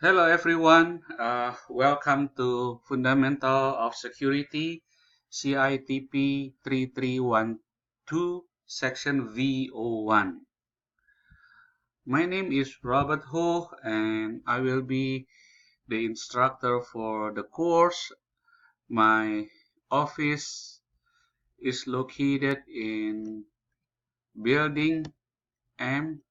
Hello everyone, welcome to Fundamental of Security, CITP 3312, Section V01. My name is Robert Ho and I will be the instructor for the course. My office is located in Building M.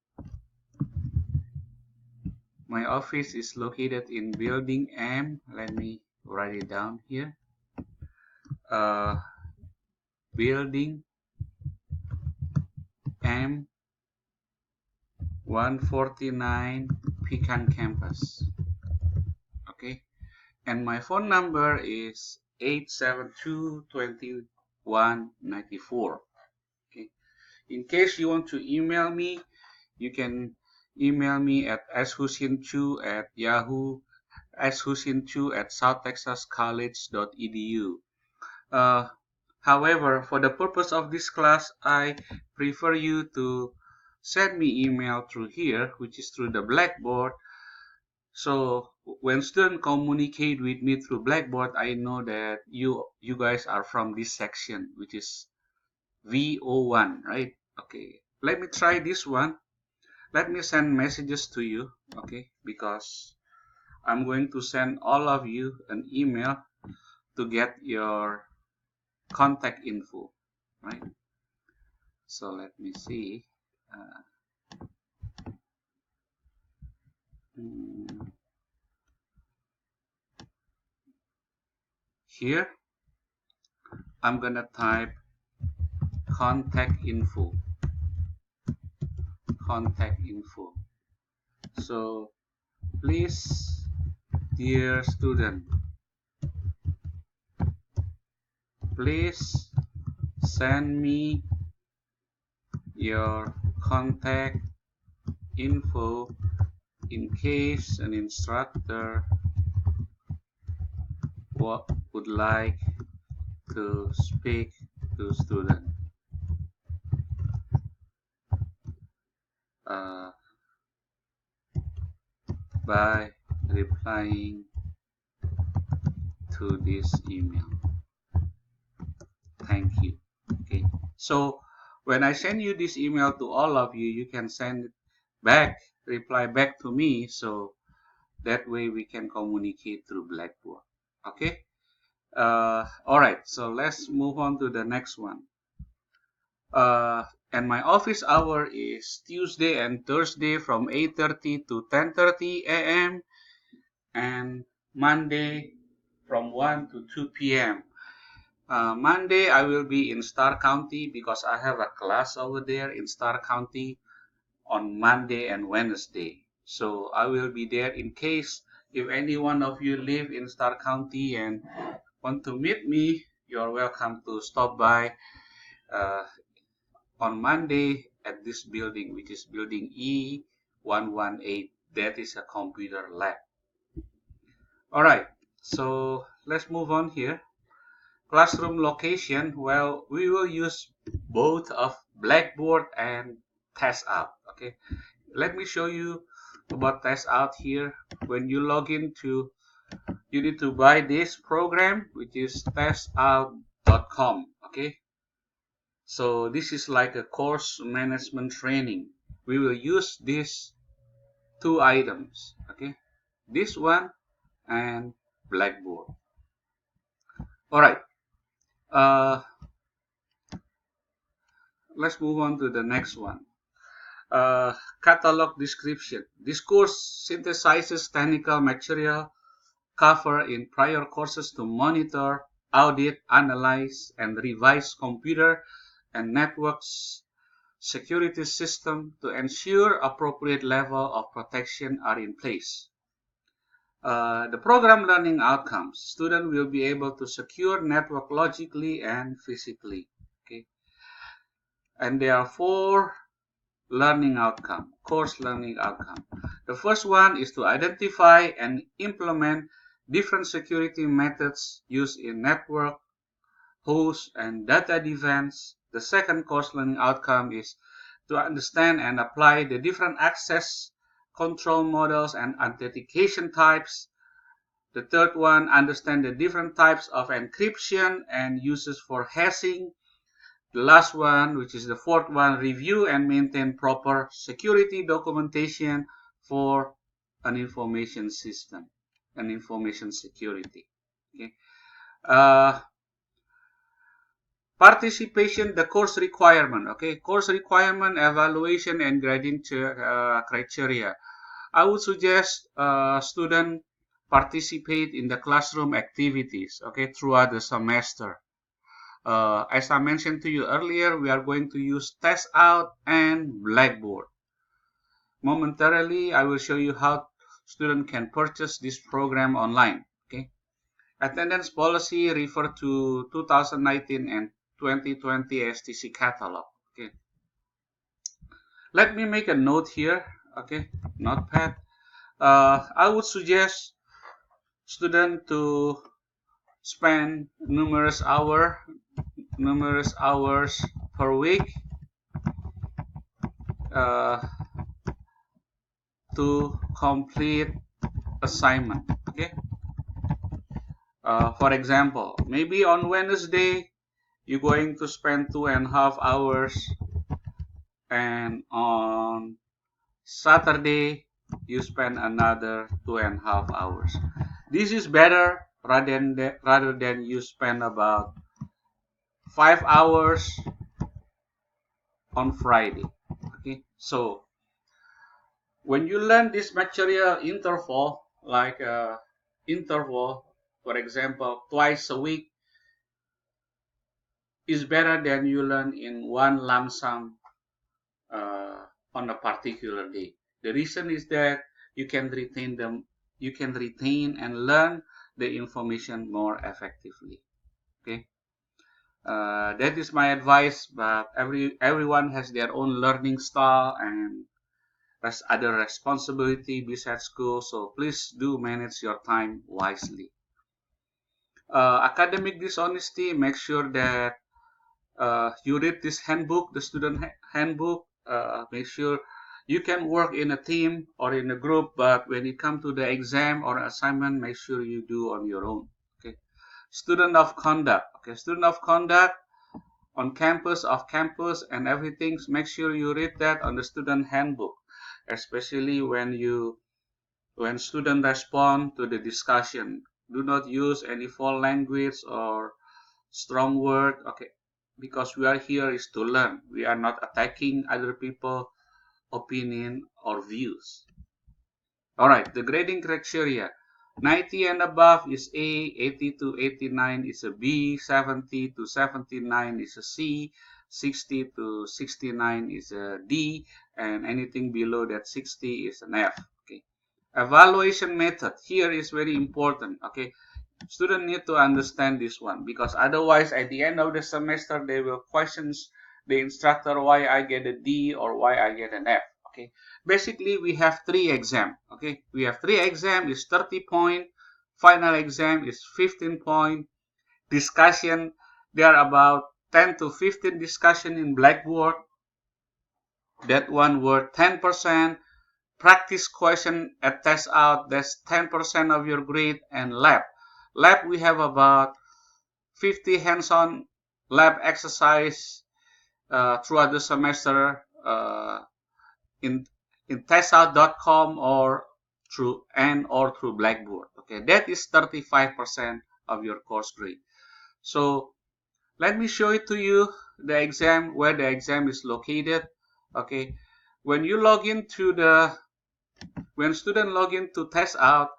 My office is located in Building M. Let me write it down here. Building M 149 Pecan Campus. Okay, and my phone number is 872-2194. Okay, in case you want to email me, you can email me at shusinchu@yahoo, shusinchu@southtexascollege.edu. Uh, However, for the purpose of this class, I prefer you to send me email through here, which is through the Blackboard. So when students communicate with me through Blackboard, I know that you guys are from this section, which is V01, right? Okay, let me try this one. Let me send messages to you, okay? Because I'm going to send all of you an email to get your contact info, right? So let me see. Here I'm gonna type contact info. So please, dear student, please send me your contact info in case an instructor would like to speak to student. By replying to this email. Thank you. Okay, so when I send you this email to all of you, you can send it back, reply back to me, so that way we can communicate through Blackboard. Okay, all right, so let's move on to the next one. And my office hour is Tuesday and Thursday from 8:30 to 10:30 a.m. and Monday from 1 to 2 p.m. Monday I will be in Starr County because I have a class over there in Starr County on Monday and Wednesday. So I will be there in case if any one of you live in Starr County and want to meet me, you're welcome to stop by on Monday at this building, which is building E118. That is a computer lab. All right, so let's move on here. Classroom location, well, we will use both of Blackboard and Test Out. Okay, let me show you about Test Out here. When you log into, you need to buy this program, which is testout.com. Okay, so this is like a course management training. We will use these two items. Okay, this one and Blackboard. All right. Let's move on to the next one. Catalog description. This course synthesizes technical material covered in prior courses to monitor, audit, analyze, and revise computer and networks security system to ensure appropriate level of protection are in place. The program learning outcomes. Student will be able to secure network logically and physically. Okay, and there are four learning outcome, course learning outcome. The first one is to identify and implement different security methods used in network, host, and data defense. The second course learning outcome is to understand and apply the different access control models and authentication types. The third one, understand the different types of encryption and uses for hashing. The last one, which is the fourth one, review and maintain proper security documentation for an information system and information security. Okay. Participation, the course requirement. Okay, course requirement, evaluation, and grading criteria. I would suggest student participate in the classroom activities, okay, throughout the semester. As I mentioned to you earlier, we are going to use Test Out and Blackboard. Momentarily, I will show you how student can purchase this program online. Okay, attendance policy refer to 2019 and 2020 STC catalog. Okay, let me make a note here. Okay, notepad. I would suggest student to spend numerous hours per week to complete assignment. Okay. For example, maybe on Wednesday you're going to spend 2.5 hours, and on Saturday you spend another 2.5 hours. This is better rather than you spend about 5 hours on Friday. Okay, so when you learn this material interval, like interval, for example, twice a week, is better than you learn in one lump sum on a particular day. The reason is that you can retain and learn the information more effectively. Okay, that is my advice. But everyone has their own learning style and other responsibility besides school. So please do manage your time wisely. Academic dishonesty. Make sure that you read this handbook, the student handbook. Make sure you can work in a team or in a group, but when it comes to the exam or assignment, make sure you do on your own. Okay. Student of conduct. Okay. Student of conduct on campus, off campus, and everything. Make sure you read that on the student handbook, especially when students respond to the discussion. Do not use any foul language or strong word. Okay, because we are here is to learn. We are not attacking other people's opinion or views. All right, the grading criteria. 90 and above is A, 80 to 89 is a B, 70 to 79 is a C, 60 to 69 is a D, and anything below that 60 is an F. Okay. Evaluation method here is very important. Okay, students need to understand this one, because otherwise at the end of the semester they will question the instructor why I get a D or why I get an F. Okay, basically we have 3 exams. Okay, we have 3 exams is 30 point, final exam is 15 point, discussion there are about 10 to 15 discussion in Blackboard, that one worth 10%. Practice question at test out, that's 10% of your grade. And lab we have about 50 hands-on lab exercise throughout the semester in testout.com or through Blackboard. Okay, that is 35% of your course grade. So let me show it to you, the exam, where the exam is located. Okay, when student log in to test out,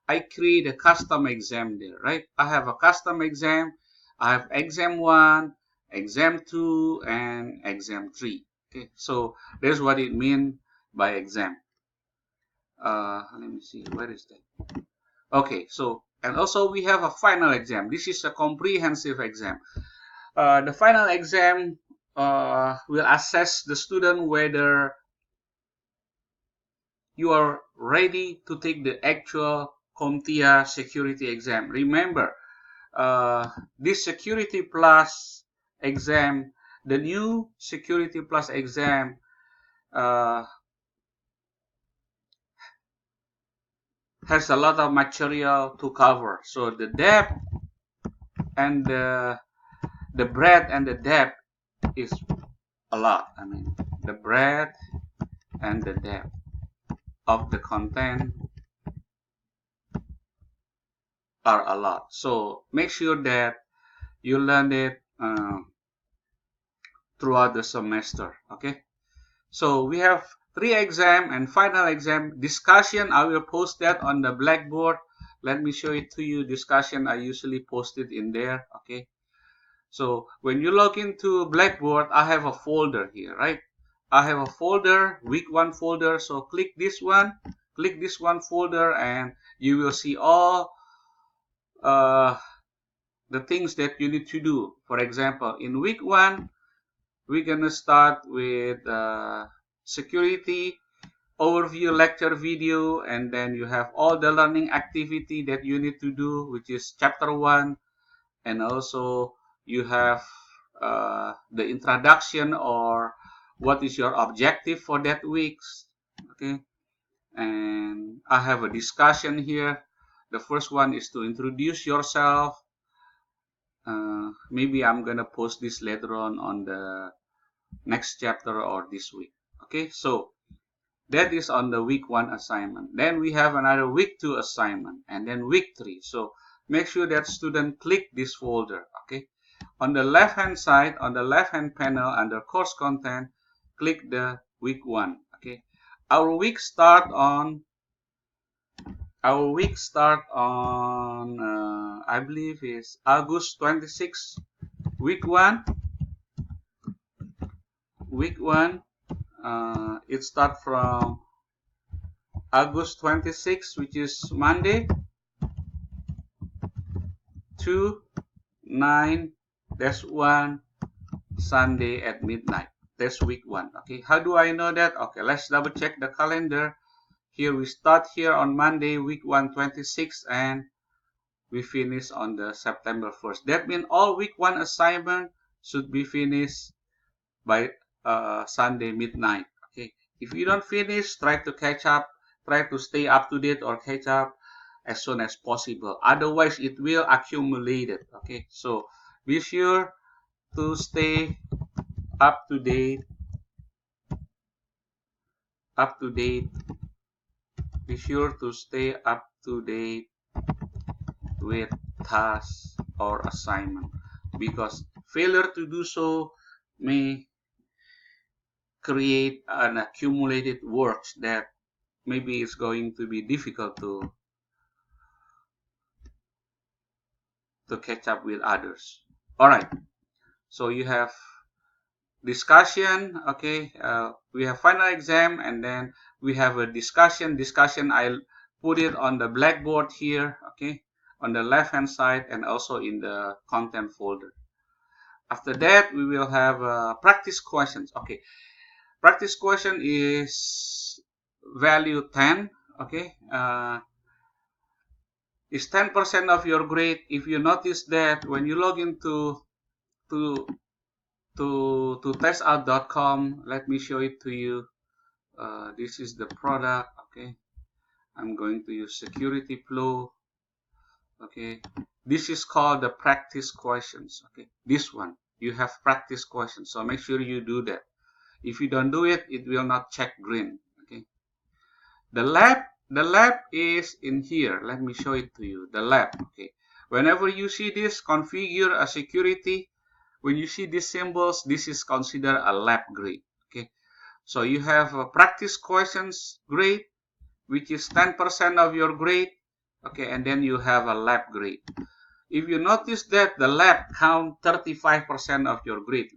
I create a custom exam there, right? I have a custom exam. I have exam 1, exam 2, and exam 3. Okay, so that's what it means by exam. Let me see, where is that? Okay, so, and also we have a final exam. This is a comprehensive exam. The final exam will assess the student whether you are ready to take the actual CompTIA security exam. Remember, this Security Plus exam, the new Security Plus exam, has a lot of material to cover. So the depth and the breadth and the depth is a lot. I mean, the breadth and the depth of the content are a lot. So make sure that you learn it throughout the semester. Okay. So we have 3 exam and final exam discussion. I will post that on the Blackboard. Let me show it to you. Discussion I usually post it in there. Okay. So when you log into Blackboard, I have a folder here, right? I have a folder, week 1 folder. So click this one folder, and you will see all the things that you need to do. For example, in week 1, we're gonna start with security overview lecture video, and then you have all the learning activity that you need to do, which is chapter 1, and also you have the introduction, or what is your objective for that week. Okay, and I have a discussion here. The first one is to introduce yourself. Maybe I'm gonna post this later on the next chapter or this week. Okay, so that is on the week 1 assignment. Then we have another week 2 assignment, and then week 3. So make sure that student click this folder. Okay, on the left hand side, on the left hand panel under course content, click the week 1. Okay, our week start on I believe is August 26. Week 1 it start from August 26, which is Monday, to 9-1 Sunday at midnight. That's week 1. Okay, how do I know that? Okay, let's double check the calendar. Here we start here on Monday, week 1, 26, and we finish on the September 1st. That means all week 1 assignment should be finished by Sunday midnight. Okay, if you don't finish, try to catch up, try to stay up to date or catch up as soon as possible. Otherwise, it will accumulate it. Okay, so be sure to stay up to date. Be sure to stay up to date with tasks or assignment, because failure to do so may create an accumulated works that maybe it's going to be difficult to catch up with others. All right, so you have discussion. Okay, we have final exam, and then we have a discussion. I'll put it on the Blackboard here. Okay, on the left hand side, and also in the content folder. After that, we will have practice questions. Okay, practice question is value 10. Okay, is 10% of your grade. If you notice that when you log into to testout.com, let me show it to you. This is the product. Okay, I'm going to use security flow. Okay, this is called the practice questions. Okay, this one, you have practice questions, so make sure you do that. If you don't do it, it will not check green. Okay, the lab is in here. Let me show it to you. The lab. Okay, whenever you see this, configure a security. When you see these symbols, this is considered a lab grade. Okay, so you have a practice questions grade, which is 10% of your grade. Okay, and then you have a lab grade. If you notice that the lab count 35% of your grade,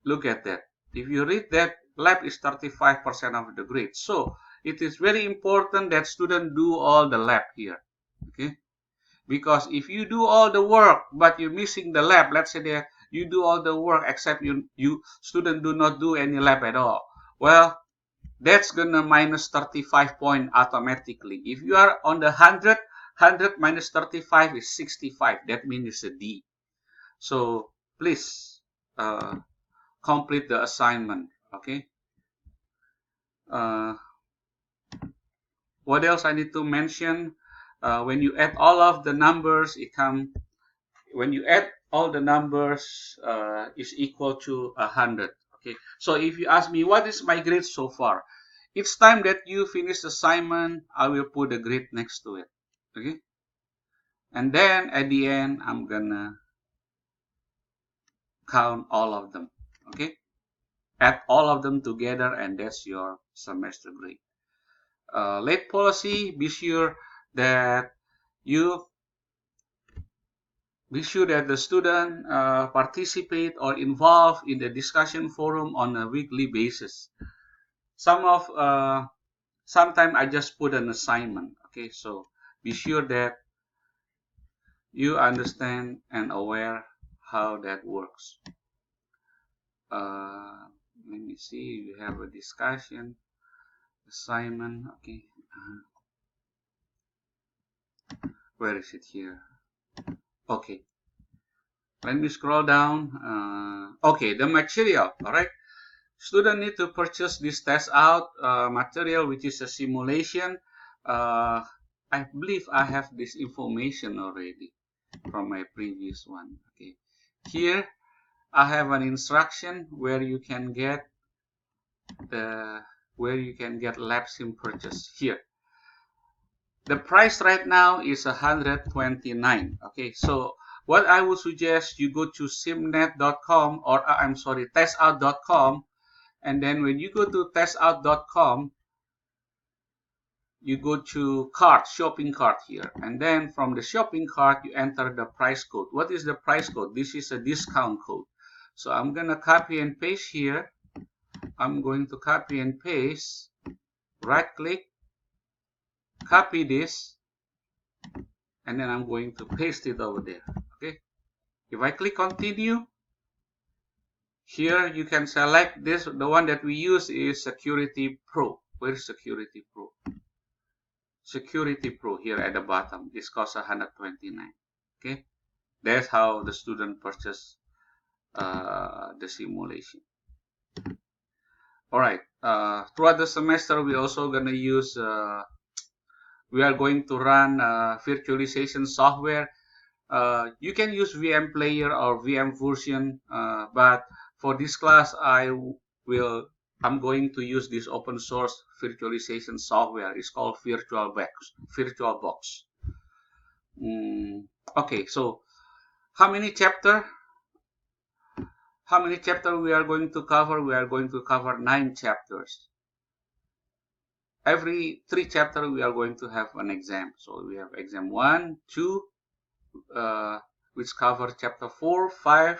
look at that. If you read that, lab is 35% of the grade. So it is very important that students do all the lab here. Okay, because if you do all the work but you're missing the lab, let's say that you do all the work except you student do not do any lab at all, well, that's gonna minus 35 point automatically. If you are on the 100 minus 35 is 65. That means it's a D. So please complete the assignment. Okay, What else I need to mention? When you add all of the numbers, when you add all the numbers is equal to 100. Okay, so if you ask me what is my grade so far, each time that you finish the assignment, I will put a grade next to it. Okay, and then at the end, I'm gonna count all of them. Okay, add all of them together, and that's your semester grade. Late policy, that you be sure that the student participate or involve in the discussion forum on a weekly basis. Sometimes I just put an assignment. Okay, so be sure that you understand and aware how that works. Let me see. We have a discussion assignment. Okay, where is it here? Okay, let me scroll down. Okay, the material. All right. Student need to purchase this test out material, which is a simulation. I believe I have this information already from my previous one. Okay, here I have an instruction where you can get lab sim purchase. Here the price right now is 129. Okay, so what I would suggest, you go to simnet.com, or I'm sorry, testout.com. And then when you go to testout.com, you go to cart, shopping cart here. And then from the shopping cart, you enter the price code. What is the price code? This is a discount code. So I'm going to copy and paste here. I'm going to copy and paste, right click, copy this, and then I'm going to paste it over there. Okay. If I click continue, here you can select this. The one that we use is Security Pro. Where is Security Pro? Security Pro here at the bottom. This costs 129. Okay, that's how the student purchase the simulation. All right. Throughout the semester, we also gonna use. We are going to run virtualization software. You can use VM Player or VM version, but for this class, I'm going to use this open source virtualization software. It's called VirtualBox. Okay, so how many chapter we are going to cover? We are going to cover 9 chapters. Every 3 chapters we are going to have an exam. So we have exam 1, 2, which cover chapter 4, 5,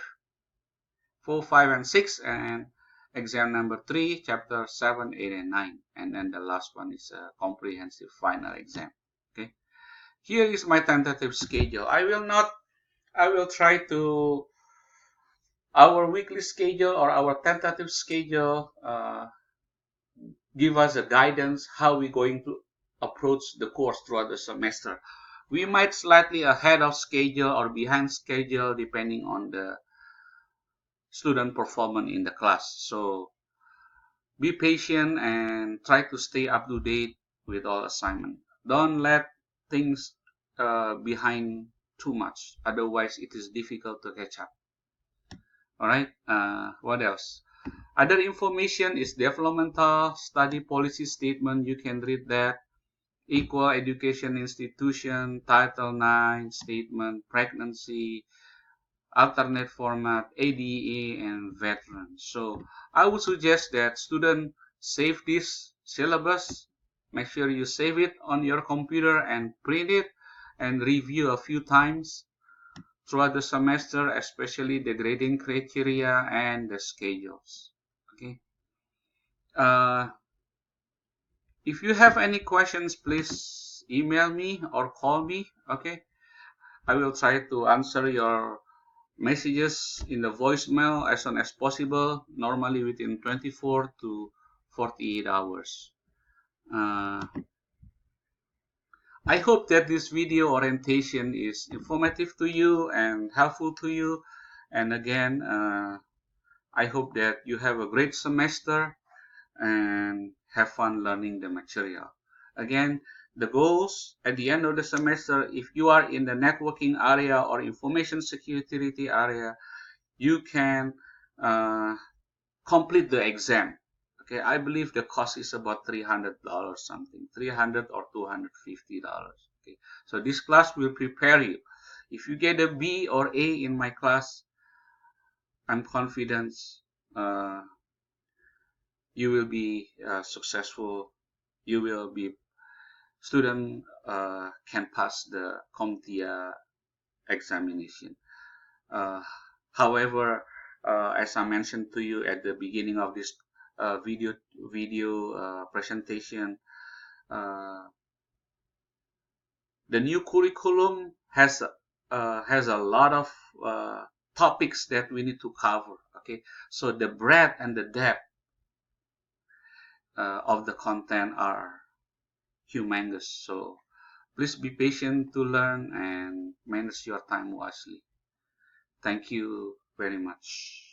and 6, and exam number 3, chapter 7, 8, and 9. And then the last one is a comprehensive final exam. Okay. Here is my tentative schedule. Our weekly schedule or our tentative schedule give us a guidance how we're going to approach the course throughout the semester. We might slightly ahead of schedule or behind schedule depending on the student performance in the class. So be patient and try to stay up to date with all assignment. Don't let things behind too much. Otherwise, it is difficult to catch up. All right. What else? Other information is developmental study policy statement. You can read that. Equal education institution, Title IX statement, pregnancy, alternate format, ADA, and veterans. So I would suggest that students save this syllabus. Make sure you save it on your computer and print it and review a few times throughout the semester, especially the grading criteria and the schedules. Okay. If you have any questions, please email me or call me. Okay. I will try to answer your messages in the voicemail as soon as possible, normally within 24 to 48 hours. I hope that this video orientation is informative to you and helpful to you. And again, I hope that you have a great semester and have fun learning the material. Again, the goals at the end of the semester, if you are in the networking area or information security area, you can complete the exam. Okay, I believe the cost is about $300 something, 300 or $250. Okay, so this class will prepare you. If you get a B or A in my class, I'm confident uh, you will be successful. You will be student can pass the CompTIA examination. Uh, However, as I mentioned to you at the beginning of this video presentation, uh, the new curriculum has a lot of topics that we need to cover. Okay, so the breadth and the depth of the content are humongous. So please be patient to learn and manage your time wisely. Thank you very much.